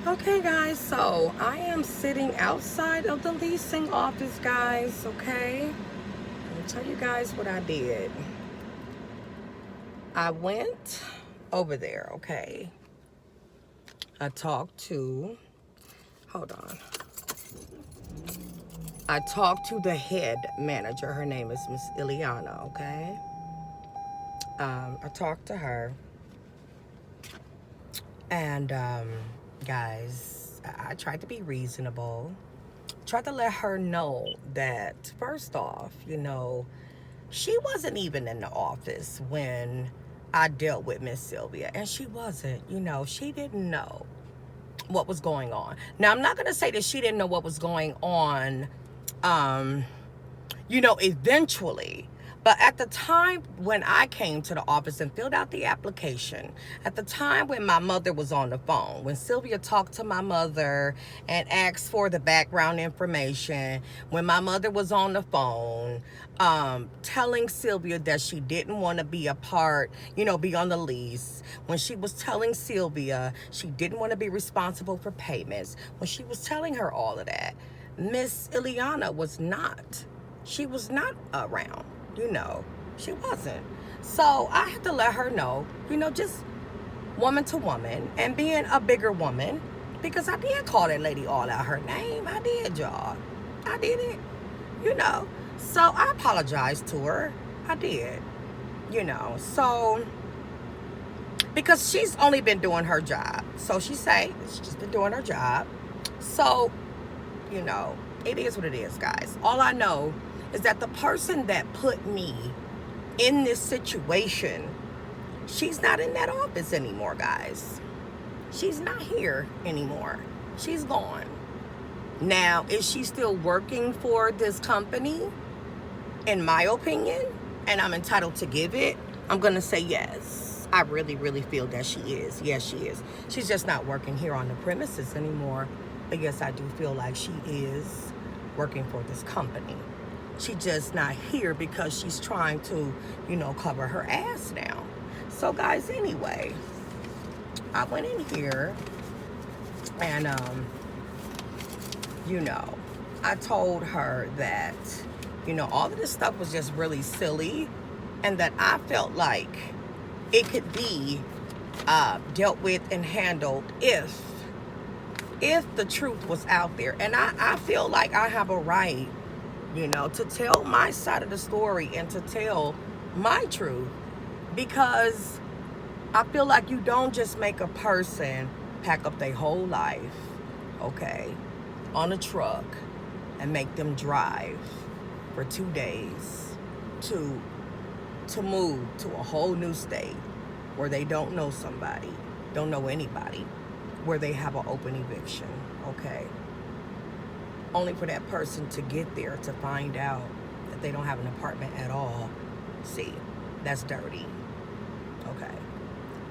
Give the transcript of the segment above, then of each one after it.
Okay, guys, so I am sitting outside of the leasing office, guys, okay? I'll tell you guys what I did. I went over there, okay? I talked to, hold on. I talked to the head manager. Her name is Miss Ileana, okay? I talked to her, and guys, I tried to be reasonable. Tried to let her know that, first off, she wasn't even in the office when I dealt with Miss Sylvia, and she wasn't. She didn't know what was going on. Now, I'm not going to say that she didn't know what was going on, um, eventually. But at the time when I came to the office and filled out the application, at the time when my mother was on the phone, when Sylvia talked to my mother and asked for the background information, when my mother was on the phone, telling Sylvia that she didn't want to be a part, be on the lease, when she was telling Sylvia she didn't want to be responsible for payments, when she was telling her all of that, Miss Ileana was not. She was not around. She wasn't. So I had to let her know, just woman to woman and being a bigger woman, because I did call that lady all out her name. I did, y'all. I did it, So I apologized to her. I did, So, because she's only been doing her job. So she's been doing her job. So, it is what it is, guys. All I know is that the person that put me in this situation, she's not in that office anymore, guys. She's not here anymore. She's gone. Now, is she still working for this company? In my opinion, and I'm entitled to give it, I'm going to say yes. I really, really feel that she is. Yes, she is. She's just not working here on the premises anymore. But yes, I do feel like she is working for this company. She's just not here because she's trying to, cover her ass now. So, guys, anyway, I went in here and, I told her that, all of this stuff was just really silly and that I felt like it could be dealt with and handled if the truth was out there. And I feel like I have a right, to tell my side of the story and to tell my truth, because I feel like you don't just make a person pack up their whole life, okay, on a truck and make them drive for 2 days to move to a whole new state where they don't know somebody, don't know anybody, where they have an open eviction, okay? Only for that person to get there to find out that they don't have an apartment at all. See, that's dirty, okay?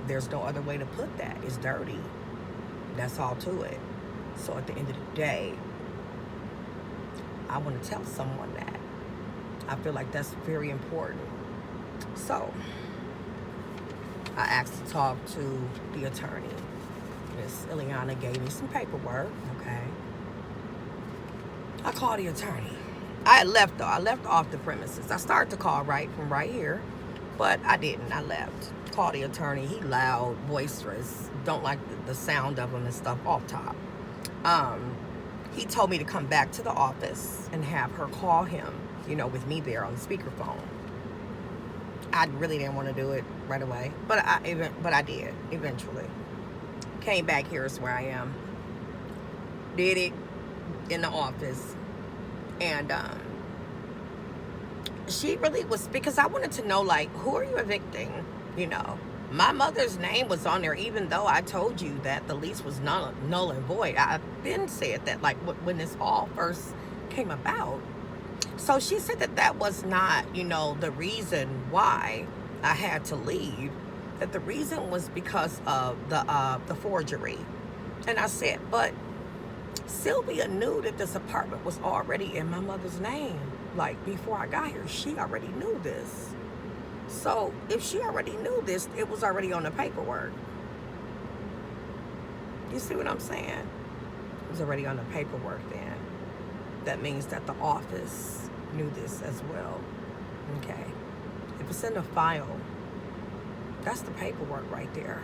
There's no other way to put that. It's dirty. That's all to it. So at the end of the day, I want to tell someone that. I feel like that's very important. So I asked to talk to the attorney. Miss Ileana gave me some paperwork, okay? I called the attorney. I left off the premises. I started to call from right here, but I didn't. I left. Called the attorney. He loud, boisterous. Don't like the sound of him and stuff off top. He told me to come back to the office and have her call him, with me there on the speakerphone. I really didn't want to do it right away, but I did eventually. Came back, here's where I am. Did it in the office. And she really was, because I wanted to know, like, who are you evicting? My mother's name was on there, even though I told you that the lease was null and void. I've been said that, like, when this all first came about. So she said that was not, the reason why I had to leave. That the reason was because of the forgery. And I said, but Sylvia knew that this apartment was already in my mother's name. Like, before I got here, she already knew this. So if she already knew this, it was already on the paperwork. You see what I'm saying? It was already on the paperwork then. That means that the office knew this as well. Okay. If it's in the file, that's the paperwork right there.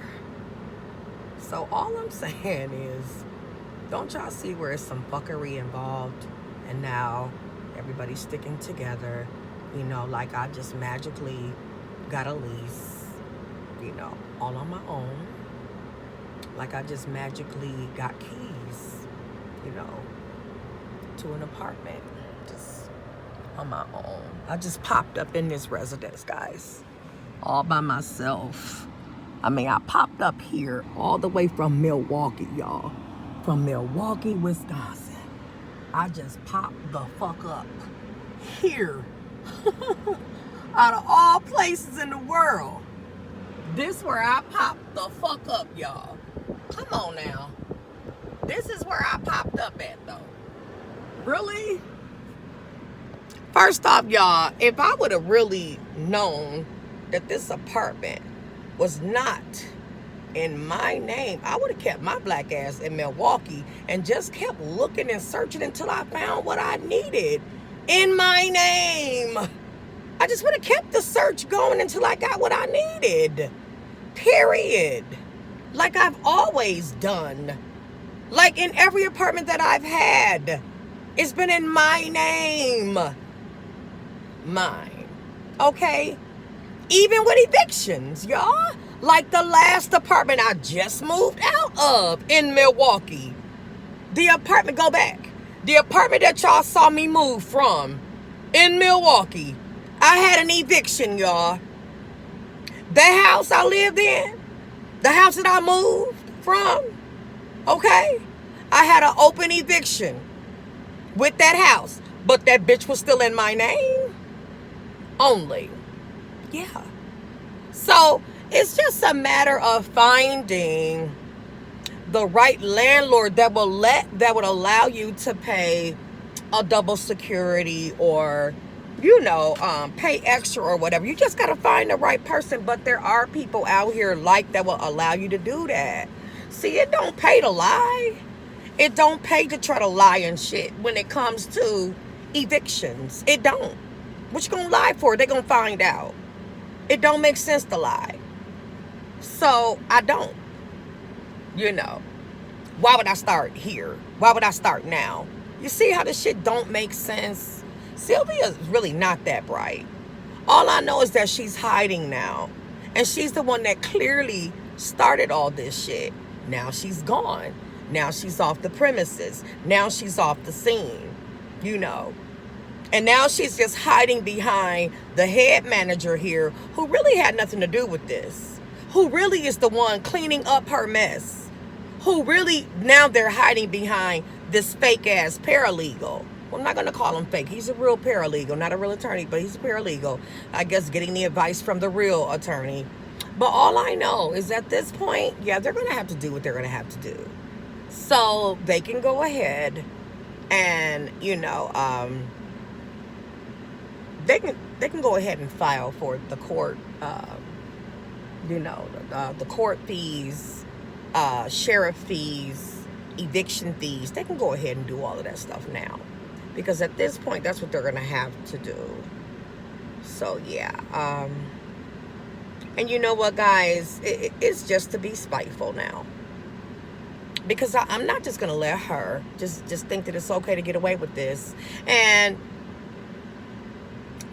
So all I'm saying is, don't y'all see where it's some fuckery involved? And now everybody's sticking together. You know, like I just magically got a lease, you know, all on my own. Like I just magically got keys, you know, to an apartment just on my own. I just popped up in this residence, guys, all by myself. I mean, I popped up here all the way from Milwaukee, y'all. From Milwaukee, Wisconsin. I just popped the fuck up here. Out of all places in the world. This where I popped the fuck up, y'all. Come on now. This is where I popped up at, though. Really? First off, y'all, if I would have really known that this apartment was not in my name, I would have kept my black ass in Milwaukee and just kept looking and searching until I found what I needed in my name. I just would have kept the search going until I got what I needed. Period. Like I've always done. Like in every apartment that I've had, it's been in my name. Mine. Okay? Even with evictions, y'all. Like the last apartment I just moved out of in Milwaukee. The apartment, go back. The apartment that y'all saw me move from in Milwaukee. I had an eviction, y'all. The house I lived in, the house that I moved from, okay? I had an open eviction with that house. But that bitch was still in my name only. Yeah. So it's just a matter of finding the right landlord that would allow you to pay a double security or, you know, pay extra or whatever. You just got to find the right person. But there are people out here like that will allow you to do that. See, it don't pay to lie. It don't pay to try to lie and shit when it comes to evictions. It don't. What you gonna lie for? They gonna find out. It don't make sense to lie. So I don't. You know, why would I start here? Why would I start now? You see how this shit don't make sense? Sylvia's really not that bright. All I know is that she's hiding now. And she's the one that clearly started all this shit. Now she's gone. Now she's off the premises. Now she's off the scene. You know. And now she's just hiding behind the head manager here who really had nothing to do with this. Who really is the one cleaning up her mess. Who really, now they're hiding behind this fake ass paralegal. Well, I'm not going to call him fake. He's a real paralegal, not a real attorney, but he's a paralegal. I guess getting the advice from the real attorney. But all I know is at this point, yeah, they're going to have to do what they're going to have to do. So they can go ahead and, you know, they can go ahead and file for the court, you know, the court fees, sheriff fees, eviction fees. They can go ahead and do all of that stuff now. Because at this point, that's what they're going to have to do. So, yeah. And you know what, guys? It's just to be spiteful now. Because I'm not just going to let her just think that it's okay to get away with this. And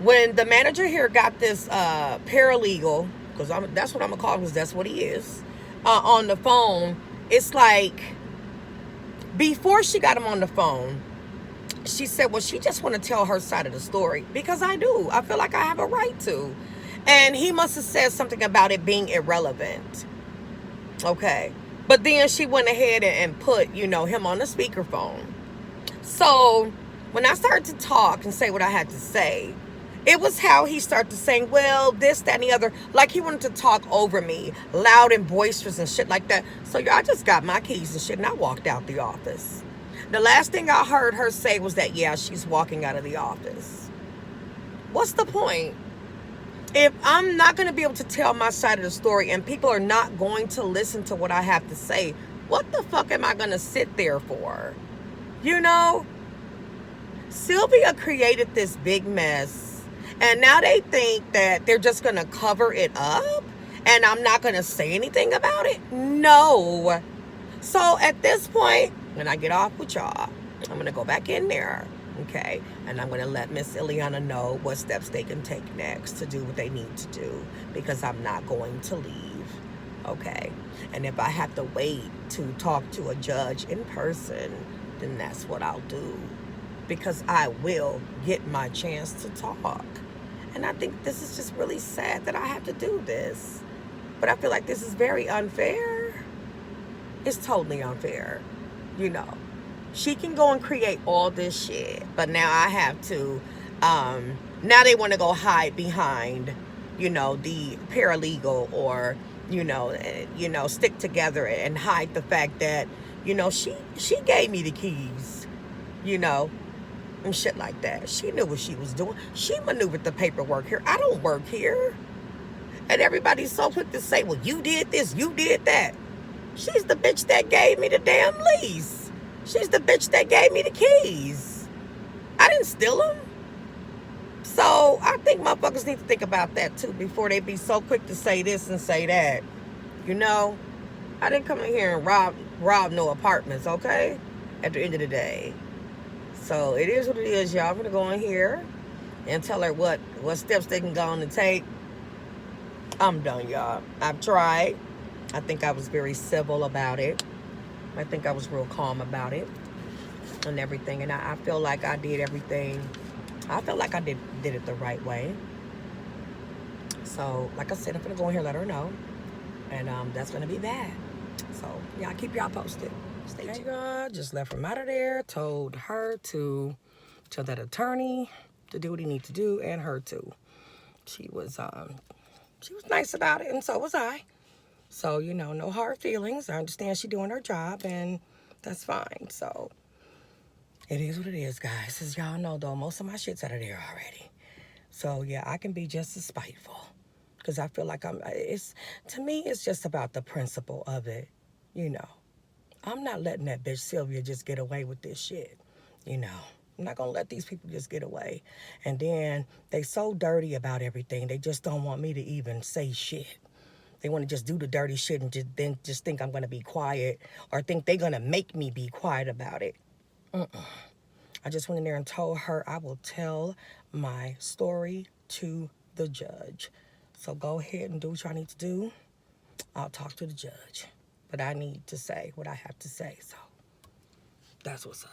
when the manager here got this paralegal, because that's what I'm going to call him, because that's what he is, on the phone, it's like, before she got him on the phone, she said, well, she just want to tell her side of the story. Because I do. I feel like I have a right to. And he must have said something about it being irrelevant. Okay. But then she went ahead and put, you know, him on the speakerphone. So when I started to talk and say what I had to say, it was how he started to saying, well, this, that, and the other. Like he wanted to talk over me, loud and boisterous and shit like that. So I just got my keys and shit and I walked out the office. The last thing I heard her say was that, yeah, she's walking out of the office. What's the point? If I'm not going to be able to tell my side of the story and people are not going to listen to what I have to say, What the fuck am I gonna sit there for? You know? Sylvia created this big mess, and now they think that they're just gonna cover it up and I'm not gonna say anything about it? No. So at this point, when I get off with y'all, I'm gonna go back in there, okay? And I'm gonna let Miss Ileana know what steps they can take next to do what they need to do, because I'm not going to leave, okay? And if I have to wait to talk to a judge in person, then that's what I'll do, because I will get my chance to talk. And I think this is just really sad that I have to do this. But I feel like this is very unfair. It's totally unfair. You know, she can go and create all this shit, but now I have to, now they want to go hide behind, you know, the paralegal, or, you know, stick together and hide the fact that, you know, she gave me the keys, you know, and shit like that. She knew what she was doing. She maneuvered the paperwork here. I don't work here. And everybody's so quick to say, well, you did this, you did that. She's the bitch that gave me the damn lease. She's the bitch that gave me the keys. I didn't steal them. So I think motherfuckers need to think about that too before they be so quick to say this and say that. You know, I didn't come in here and rob no apartments, okay? At the end of the day. So it is what it is, y'all. I'm gonna go in here and tell her what steps they can go on and take. I'm done, y'all. I've tried. I think I was very civil about it. I think I was real calm about it and everything. And I feel like I did everything. I feel like I did it the right way. So, like I said, I'm going to go in here and let her know. And that's going to be that. So, yeah, I'll keep y'all posted. Stay tuned. God, just left from out of there. Told her to tell that attorney to do what he needs to do, and her too. She was nice about it, and so was I. So, you know, no hard feelings. I understand she's doing her job, and that's fine. So, it is what it is, guys. As y'all know, though, most of my shit's out of there already. So, yeah, I can be just as spiteful. Because I feel like to me, it's just about the principle of it. You know, I'm not letting that bitch Sylvia just get away with this shit. You know, I'm not going to let these people just get away. And then they so dirty about everything. They just don't want me to even say shit. They want to just do the dirty shit and then just think I'm going to be quiet, or think they're going to make me be quiet about it. I just went in there and told her I will tell my story to the judge. So go ahead and do what y'all need to do. I'll talk to the judge. But I need to say what I have to say. So that's what's up.